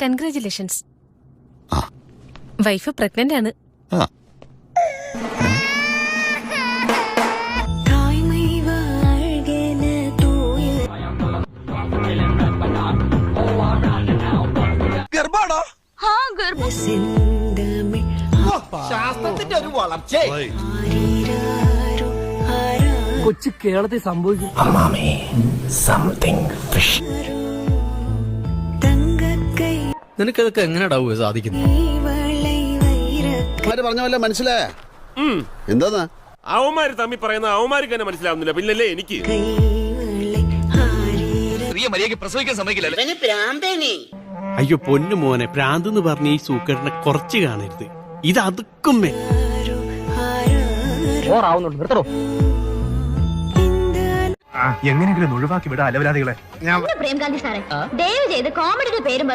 Congratulations. Wife pregnant ആണ്. ശാസ്ത്രത്തിന്റെ ഒരു വളർച്ച കൊച്ചു കേരളത്തിൽ സംഭവിക്കും. നിനക്കതൊക്കെ എങ്ങനെയാ സാധിക്കുന്നത്? പറഞ്ഞ പോലെ മനസ്സിലായ എന്താ അവന്മാര് തമ്മി പറയുന്ന അവന്മാർക്ക് തന്നെ മനസ്സിലാവുന്നില്ല, പിന്നല്ലേ എനിക്ക്. പ്രസവിക്കാൻ സമ്മതിക്കില്ല. അയ്യോ പൊന്നു മോനെ, പ്രാന്ത് എന്ന് പറഞ്ഞ ഈ സൂക്കേടിനെ കുറച്ച് കാണരുത്. ഇത് അതുക്കും എങ്ങനെയെങ്കിലും ഒഴിവാക്കി വിടാ അലവരാതികളെ. പ്രേംകാന്തി സാറേ, ദയവ് ചെയ്ത് കോമഡിയുടെ പേരും